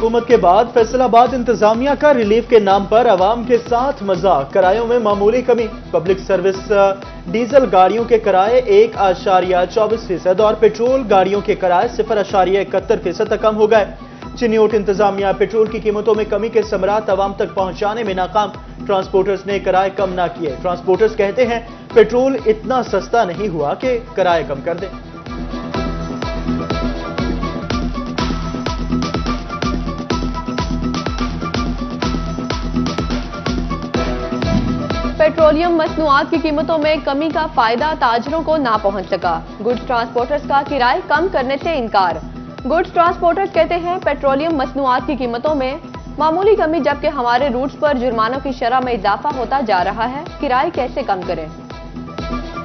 हुकूमत के बाद फैसलाबाद इंतजामिया का रिलीफ के नाम पर अवाम के साथ मजाक। किरायों में मामूली कमी। पब्लिक सर्विस डीजल गाड़ियों के किराए 1.24% और पेट्रोल गाड़ियों के किराए 0.71% तक कम हो गए। चिन्योट इंतजामिया पेट्रोल की कीमतों में कमी के समरात अवाम तक पहुंचाने में नाकाम। ट्रांसपोर्टर्स ने किराए कम ना किए। ट्रांसपोर्टर्स कहते हैं पेट्रोल इतना सस्ता नहीं हुआ कि किराए कम कर दें। पेट्रोलियम मसनूआत की कीमतों में कमी का फायदा ताजरों को ना पहुंच सका। गुड्स ट्रांसपोर्टर्स का किराए कम करने से इनकार। गुड्स ट्रांसपोर्टर्स कहते हैं पेट्रोलियम मसनूआत की कीमतों में मामूली कमी, जबकि हमारे रूट्स पर जुर्मानों की शरह में इजाफा होता जा रहा है। किराए कैसे कम करें?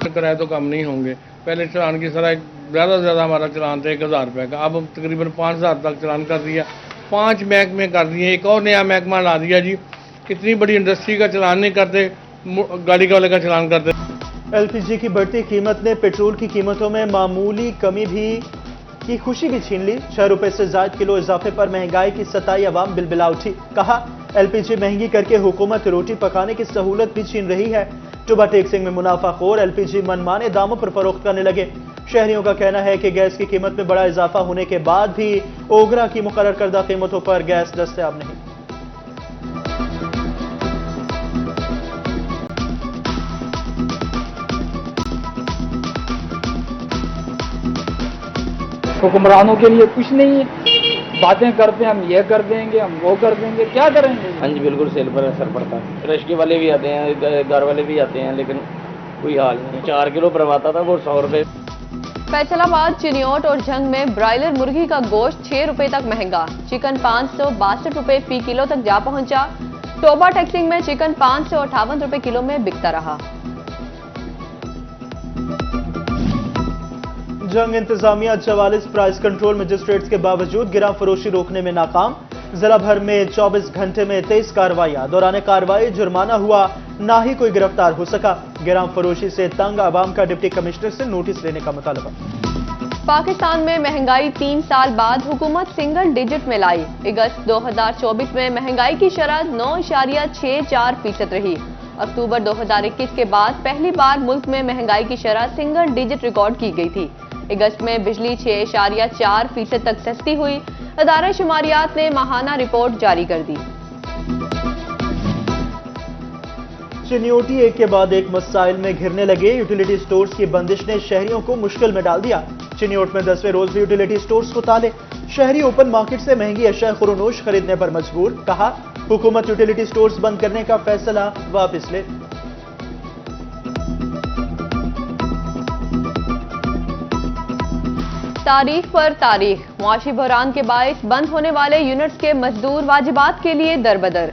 किराए तो कम नहीं होंगे। पहले चलान की सराय ज़्यादा से ज़्यादा हमारा चलान था 1000 रुपये का, अब तकरीबन 5000 तक चलान कर दिया। 5 महकमे कर दिए, एक और नया महकमा ला दिया जी। कितनी बड़ी इंडस्ट्री का चलान नहीं करते, गाड़ी वाले का चलान करते। एलपीजी की बढ़ती कीमत ने पेट्रोल की कीमतों में मामूली कमी की खुशी भी छीन ली। 6 रुपए से ज्यादा किलो इजाफे पर महंगाई की सताई अवाम बिलबिला उठी। कहा एलपीजी महंगी करके हुकूमत रोटी पकाने की सहूलत भी छीन रही है। टुबा टेक्सिंग में मुनाफाखोर एलपीजी मनमाने दामों पर फरोख्त करने लगे। शहरियों का कहना है कि गैस की कीमत में बड़ा इजाफा होने के बाद भी ओगरा की मुकर्रर करदा कीमतों पर गैस दस्तयाब नहीं। हुक्मरानों के लिए कुछ नहीं है, बातें करते हैं हम ये कर देंगे, हम वो कर देंगे, क्या करेंगे? हाँ जी, बिल्कुल सेल पर असर पड़ता है। रश्के वाले भी आते हैं, घर वाले भी आते हैं, लेकिन कोई हाल नहीं। 4 किलो भरवाता था वो 100 रुपए। फैसलाबाद, चिन्योट और झंग में ब्रायलर मुर्गी का गोश्त 6 रुपए तक महंगा। चिकन 562 रुपए फी किलो तक जा पहुंचा। टोबा टेक्सिंग में चिकन 558 रुपए किलो में बिकता रहा। जंग इंतजामिया 44 प्राइस कंट्रोल मजिस्ट्रेट्स के बावजूद गिराम फरोशी रोकने में नाकाम। जिला भर में 24 घंटे में 23 कार्रवाइयां। दौरान कार्रवाई जुर्माना हुआ, ना ही कोई गिरफ्तार हो सका। गिराम फरोशी से तंग आवाम का डिप्टी कमिश्नर से नोटिस लेने का मुतालबा। पाकिस्तान में महंगाई 3 साल बाद हुकूमत सिंगल डिजिट में लाई। अगस्त 2024 में महंगाई की शरह 9.64% रही। अक्टूबर 2021 के बाद पहली बार मुल्क में महंगाई की शरह सिंगल डिजिट रिकॉर्ड की गई थी। अगस्त में बिजली 6.4% तक सस्ती हुई। अदारा शुमारियात ने माहाना रिपोर्ट जारी कर दी। चिन्योटी एक के बाद एक मसाइल में घिरने लगे। यूटिलिटी स्टोर्स की बंदिश ने शहरियों को मुश्किल में डाल दिया। चिन्योट में 10वें रोज भी यूटिलिटी स्टोर्स को ताले। शहरी ओपन मार्केट से महंगी अशिया खुरोनोश खरीदने पर मजबूर। कहा हुकूमत यूटिलिटी स्टोर्स बंद करने का फैसला वापस ले। तारीख पर तारीख। मुआशी बहरान के बायस बंद होने वाले यूनिट्स के मजदूर वाजिबात के लिए दरबदर।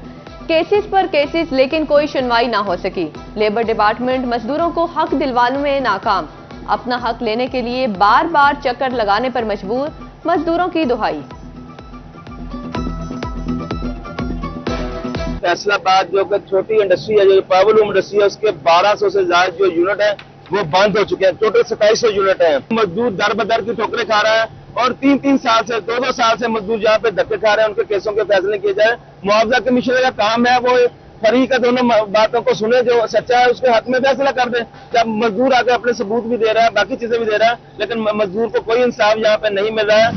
केसेस पर केसेस, लेकिन कोई सुनवाई ना हो सकी। लेबर डिपार्टमेंट मजदूरों को हक दिलवाने में नाकाम। अपना हक लेने के लिए बार बार चक्कर लगाने पर मजबूर। मजदूरों की दुहाई। फैसलाबाद जो छोटी इंडस्ट्री है, जो पावरलूम इंडस्ट्री है, उसके 1200 से ज्यादा जो यूनिट है वो बंद हो चुके हैं। टोटल 2700 यूनिट है। मजदूर दर बदर की ठोकरें खा रहा है और 3-3 साल से 2-2 साल से मजदूर जहाँ पे धक्के खा रहे हैं, उनके केसों के फैसले किए जाए। मुआवजा कमीशन का काम है वो फरीक का दोनों बातों को सुने, जो सच्चा है उसके हक में फैसला कर दे। जब मजदूर आके अपने सबूत भी दे रहा है, बाकी चीजें भी दे रहा है, लेकिन मजदूर को कोई इंसाफ यहाँ पे नहीं मिल रहा है।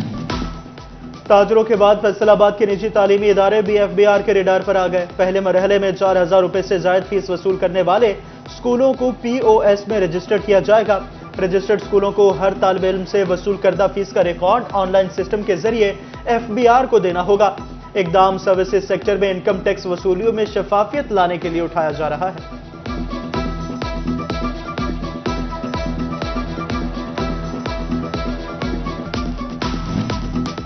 ताजरों के बाद फैसलाबाद के निजी तालीमी इदारे भी एफबीआर के रेडार पर आ गए। पहले मरहले में 4000 रुपए से ज्यादा फीस वसूल करने वाले स्कूलों को पीओएस में रजिस्टर किया जाएगा। रजिस्टर्ड स्कूलों को हर तालिब इल्म से वसूल करदा फीस का रिकॉर्ड ऑनलाइन सिस्टम के जरिए एफबीआर को देना होगा। इकदाम सर्विसेज सेक्टर में इनकम टैक्स वसूलियों में शफाफियत लाने के लिए उठाया जा रहा है।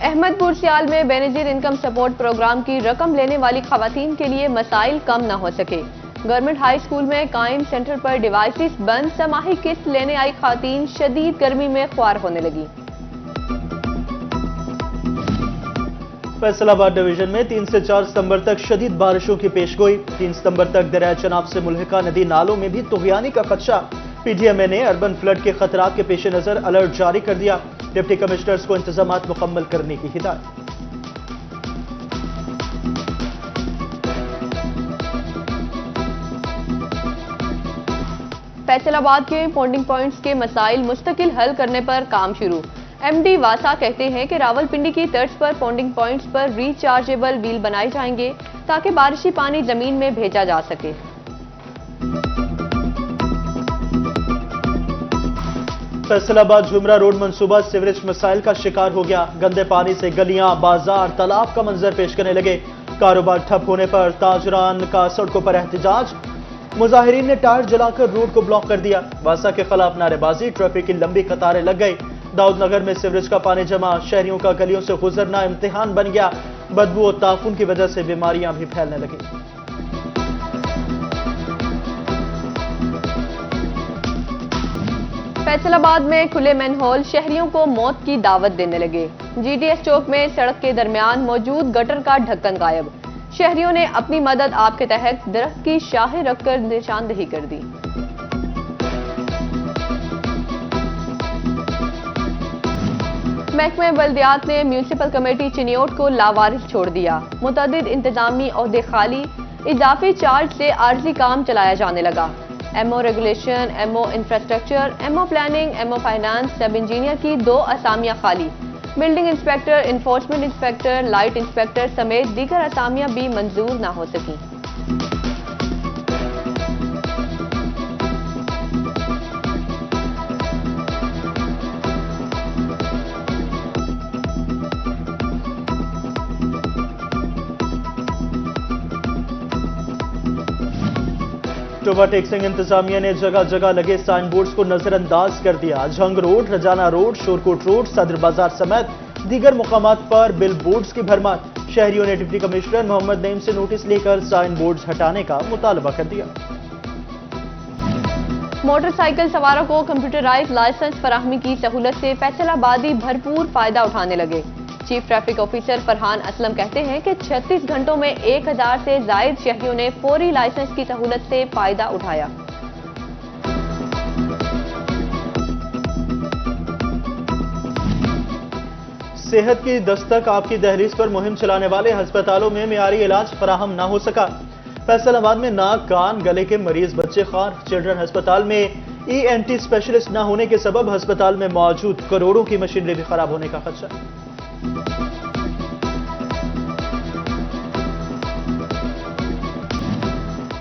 अहमदपुर सियाल में बेनजीर इनकम सपोर्ट प्रोग्राम की रकम लेने वाली खवातीन के लिए मसाइल कम न हो सके। गवर्नमेंट हाई स्कूल में कायम सेंटर पर डिवाइसेस बंद। समाही किस्त लेने आई खवातीन शदीद गर्मी में ख्वार होने लगी। फैसलाबाद डिवीजन में 3 से 4 सितंबर तक शदीद बारिशों की पेशगोई। 3 सितंबर तक दरिया चनाब से मुल्हिका नदी नालों में भी तुगयानी का खदशा। पीडीएमए ने अर्बन फ्लड के खतरात के पेश नजर अलर्ट जारी कर दिया। डिप्टी कमिश्नर्स को इंतजामात मुकम्मल करने की हिदायत। फैसलाबाद के पॉन्डिंग पॉइंट्स के मसाइल मुस्तकिल हल करने पर काम शुरू। एमडी वासा कहते हैं कि रावलपिंडी की तर्ज पर पॉन्डिंग पॉइंट्स पर रिचार्जेबल व्हील बनाए जाएंगे ताकि बारिशी पानी जमीन में भेजा जा सके। फैसलाबाद झुमरा रोड मंसूबा सीवरेज मसाइल का शिकार हो गया। गंदे पानी से गलियां, बाजार, तालाब का मंजर पेश करने लगे। कारोबार ठप होने पर ताजरान का सड़कों पर एहतजाज। मुजाहिरीन ने टायर जलाकर रोड को ब्लॉक कर दिया। वासा के खिलाफ नारेबाजी, ट्रैफिक की लंबी कतारें लग गई। दाऊदनगर में सीवरेज का पानी जमा, शहरियों का गलियों से गुजरना इम्तिहान बन गया। बदबू और ताफून की वजह से बीमारियां भी फैलने लगी। फैसलाबाद में खुले मैनहोल शहरियों को मौत की दावत देने लगे। जीडीएस चौक में सड़क के दरमियान मौजूद गटर का ढक्कन गायब। शहरियों ने अपनी मदद आप के तहत दरख्त की शाहें रखकर निशानदेही कर दी। महकमे बल्दियात ने म्यूनिसिपल कमेटी चिनियोट को लावारिस छोड़ दिया। मुतअद्दिद इंतजामी ओहदे खाली, इजाफी चार्ज से आर्जी काम चलाया जाने लगा। MO regulation, MO infrastructure, MO planning, MO finance, sub engineer की 2 असामियां खाली। Building inspector, enforcement inspector, light inspector समेत दीगर असामियां भी मंजूर न हो सकी। ओवरटेक्सिंग इंतजामिया ने जगह जगह लगे साइन बोर्ड्स को नजरअंदाज कर दिया। Jhang road, Rajana road, Shorkot road, Sadar Bazar समेत दीगर मुकामात पर बिल बोर्ड्स की भरमार। शहरियों ने डिप्टी कमिश्नर मोहम्मद नईम से नोटिस लेकर साइन बोर्ड्स हटाने का मुतालबा कर दिया। मोटरसाइकिल सवारों को कंप्यूटराइज लाइसेंस फराहमी की सहूलत से फैसलाबादी भरपूर फायदा उठाने लगे। Chief traffic officer Farhan Aslam कहते हैं कि 36 घंटों में 1000 से जायद शहरियों ने फौरी लाइसेंस की सहूलत से फायदा उठाया। सेहत की दस्तक आपकी दहलीज पर मुहिम चलाने वाले अस्पतालों में मियारी इलाज फराहम न हो सका। फैसलाबाद में नाक, कान, गले के मरीज बच्चे खार। चिल्ड्रन अस्पताल में ENT स्पेशलिस्ट न होने के सबब अस्पताल में मौजूद करोड़ों की मशीनरी भी खराब होने का खदशा।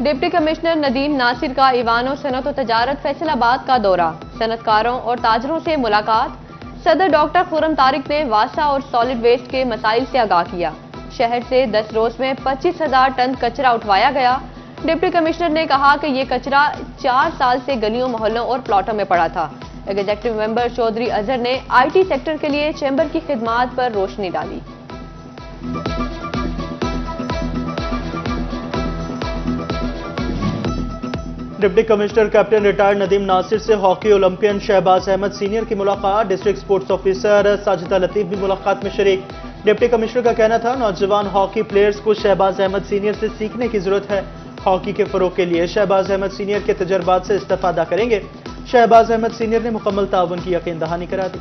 डिप्टी कमिश्नर नदीम नासिर का ईवान सनत और तजारत फैसलाबाद का दौरा। सनतकारों और ताजरों से मुलाकात। सदर डॉक्टर खुरम तारिक ने वासा और सॉलिड वेस्ट के मसाइल से आगाह किया। शहर से 10 रोज में 25,000 टन कचरा उठवाया गया। डिप्टी कमिश्नर ने कहा कि ये कचरा 4 साल से गलियों, मोहल्लों और प्लॉटों में पड़ा था। एग्जीक्यूटिव मेंबर चौधरी अजहर ने IT सेक्टर के लिए चैम्बर की खिदमात पर रोशनी डाली। Deputy commissioner captain retired Nadeem Nasir से hockey Olympian Shahbaz Ahmad senior की मुलाकात। District sports officer Sajida Latif भी मुलाकात में शरीक। डिप्टी कमिश्नर का कहना था नौजवान हॉकी प्लेयर्स को शहबाज अहमद सीनियर से सीखने की जरूरत है। हॉकी के फरोग के लिए शहबाज अहमद सीनियर के तजर्बात से इस्तेफादा करेंगे। शहबाज अहमद सीनियर ने मुकम्मल ताउन की यकीन दहानी करा दी।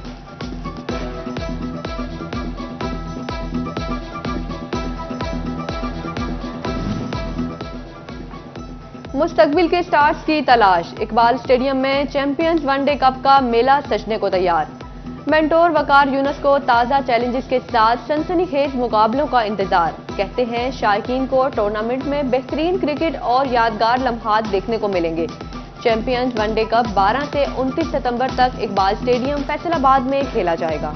मुस्तकबिल के स्टार्स की तलाश। इकबाल स्टेडियम में चैंपियंस वनडे कप का मेला सजने को तैयार। मेंटोर वकार यूनुस को ताज़ा चैलेंजेस के साथ सनसनीखेज मुकाबलों का इंतजार। कहते हैं शायकीन को टूर्नामेंट में बेहतरीन क्रिकेट और यादगार लम्हात देखने को मिलेंगे। चैंपियंस वनडे कप 12 से 29 सितंबर तक इकबाल स्टेडियम फैसलाबाद में खेला जाएगा।